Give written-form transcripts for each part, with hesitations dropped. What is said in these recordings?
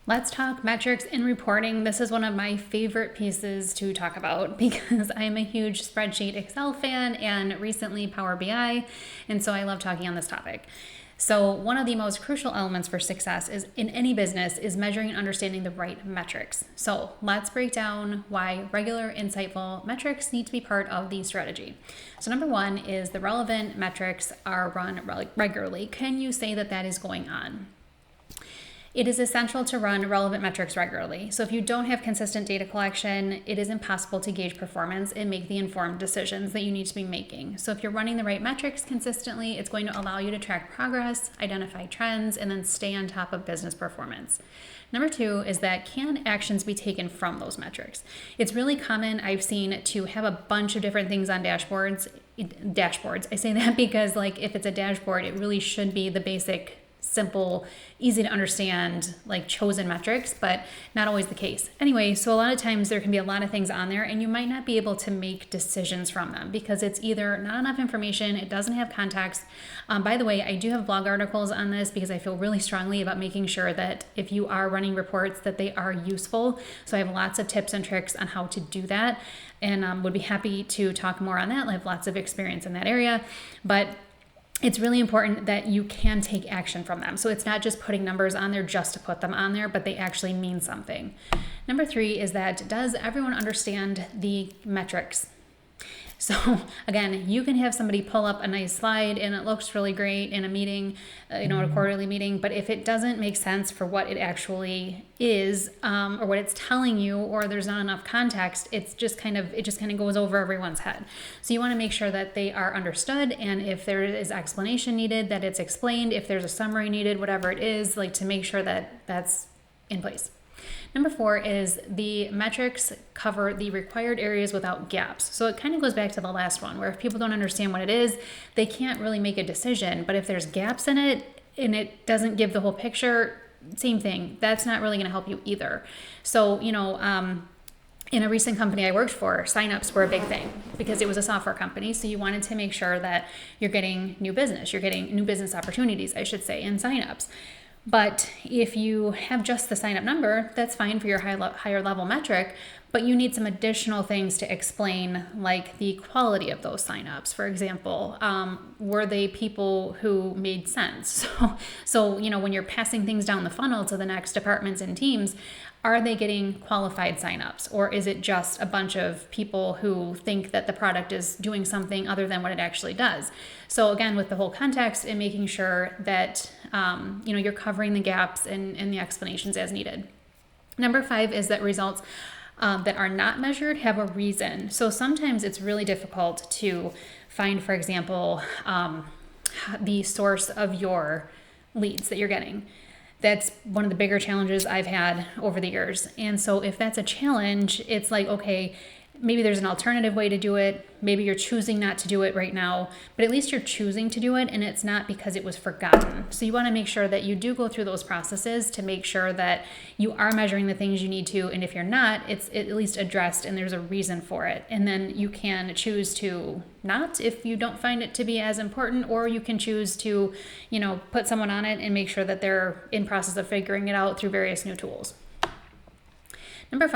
Let's talk metrics and reporting. This is one of my favorite pieces to talk about because I'm a huge spreadsheet Excel fan and recently Power BI, and so I love talking on this topic. So one of the most crucial elements for success is in any business is measuring and understanding the right metrics. So let's break down why regular, insightful metrics need to be part of the strategy. So number one is the relevant metrics are run regularly. Can you say that is going on? It is essential to run relevant metrics regularly. So if you don't have consistent data collection, it is impossible to gauge performance and make the informed decisions that you need to be making. So if you're running the right metrics consistently, it's going to allow you to track progress, identify trends, and then stay on top of business performance. Number two is that can actions be taken from those metrics? It's really common, I've seen, to have a bunch of different things on dashboards. I say that because if it's a dashboard, it really should be the basic, simple, easy to understand, chosen metrics, but not always the case. Anyway, so a lot of times there can be a lot of things on there and you might not be able to make decisions from them because it's either not enough information, it doesn't have context. By the way, I do have blog articles on this because I feel really strongly about making sure that if you are running reports that they are useful. So I have lots of tips and tricks on how to do that and would be happy to talk more on that. I have lots of experience in that area, but it's really important that you can take action from them. So it's not just putting numbers on there just to put them on there, but they actually mean something. Number three is that does everyone understand the metrics? So again, you can have somebody pull up a nice slide and it looks really great in a meeting, a quarterly meeting, but if it doesn't make sense for what it actually is, or what it's telling you, or there's not enough context, it just kind of goes over everyone's head. So you want to make sure that they are understood, and if there is explanation needed, that it's explained. If there's a summary needed, whatever it is, to make sure that that's in place. Number four is the metrics cover the required areas without gaps. So it kind of goes back to the last one, where if people don't understand what it is, they can't really make a decision. But if there's gaps in it and it doesn't give the whole picture, same thing. That's not really going to help you either. So, in a recent company I worked for, signups were a big thing because it was a software company. So you wanted to make sure that you're getting new business. You're getting new business opportunities, I should say, in signups. But if you have just the sign up number, that's fine for your higher level metric, but you need some additional things to explain, like the quality of those signups. For example, were they people who made sense? So when you're passing things down the funnel to the next departments and teams, are they getting qualified signups, or is it just a bunch of people who think that the product is doing something other than what it actually does? So again, with the whole context and making sure that you're covering the gaps and the explanations as needed. Number five is that results that are not measured have a reason. So sometimes it's really difficult to find, for example, the source of your leads that you're getting. That's one of the bigger challenges I've had over the years. And so if that's a challenge, it's okay, maybe there's an alternative way to do it. Maybe you're choosing not to do it right now, but at least you're choosing to do it and it's not because it was forgotten. So you want to make sure that you do go through those processes to make sure that you are measuring the things you need to. And if you're not, it's at least addressed and there's a reason for it. And then you can choose to not if you don't find it to be as important, or you can choose to, put someone on it and make sure that they're in process of figuring it out through various new tools. Number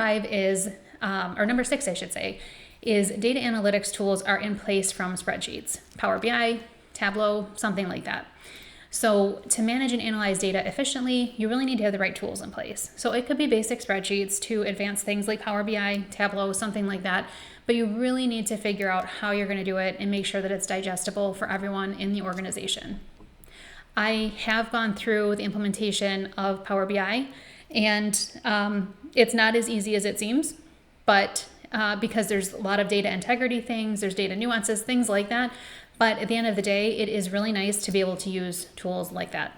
six, I should say, is data analytics tools are in place from spreadsheets, Power BI, Tableau, something like that. So to manage and analyze data efficiently, you really need to have the right tools in place. So it could be basic spreadsheets to advanced things like Power BI, Tableau, something like that. But you really need to figure out how you're going to do it and make sure that it's digestible for everyone in the organization. I have gone through the implementation of Power BI, and it's not as easy as it seems. But because there's a lot of data integrity things, there's data nuances, things like that. But at the end of the day, it is really nice to be able to use tools like that.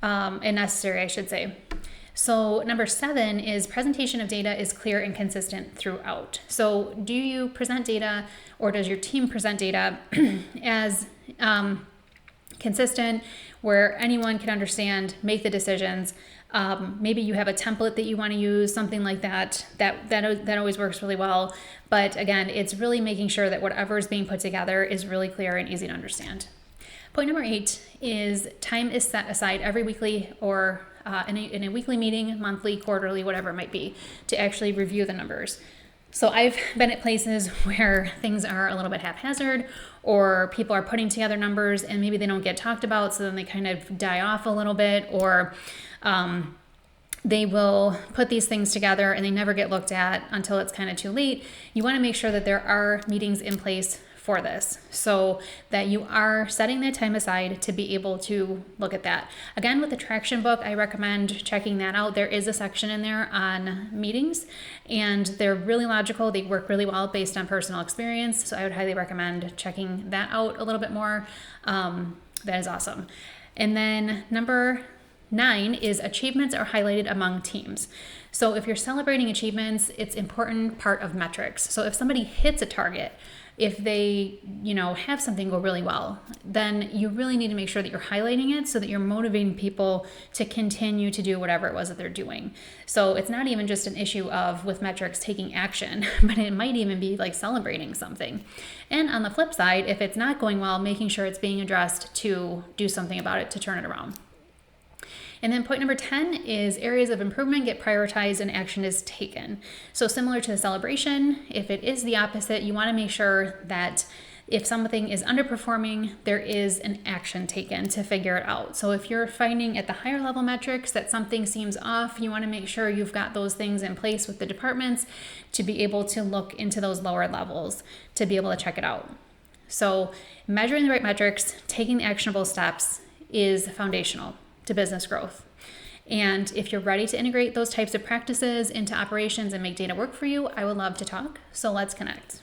And necessary, I should say. So number 7 is presentation of data is clear and consistent throughout. So do you present data, or does your team present data as consistent, where anyone can understand, make the decisions? Maybe you have a template that you want to use, something like that. That always works really well. But again, it's really making sure that whatever is being put together is really clear and easy to understand. Point number 8 is time is set aside every weekly or in a weekly meeting, monthly, quarterly, whatever it might be, to actually review the numbers. So I've been at places where things are a little bit haphazard, or people are putting together numbers and maybe they don't get talked about, so then they kind of die off a little bit, or they will put these things together and they never get looked at until it's kind of too late. You want to make sure that there are meetings in place for this, so that you are setting that time aside to be able to look at that. Again, with the traction book, I recommend checking that out. There is a section in there on meetings, and they're really logical. They work really well based on personal experience, so I would highly recommend checking that out a little bit more. That is awesome. And then number 9 is achievements are highlighted among teams. So if you're celebrating achievements, it's an important part of metrics. So if somebody hits a target, if they, have something go really well, then you really need to make sure that you're highlighting it so that you're motivating people to continue to do whatever it was that they're doing. So it's not even just an issue of, with metrics, taking action, but it might even be like celebrating something. And on the flip side, if it's not going well, making sure it's being addressed to do something about it to turn it around. And then point number 10 is areas of improvement get prioritized and action is taken. So similar to the celebration, if it is the opposite, you want to make sure that if something is underperforming, there is an action taken to figure it out. So if you're finding at the higher level metrics that something seems off, you want to make sure you've got those things in place with the departments to be able to look into those lower levels to be able to check it out. So measuring the right metrics, taking the actionable steps is foundational to business growth. And if you're ready to integrate those types of practices into operations and make data work for you, I would love to talk. So let's connect.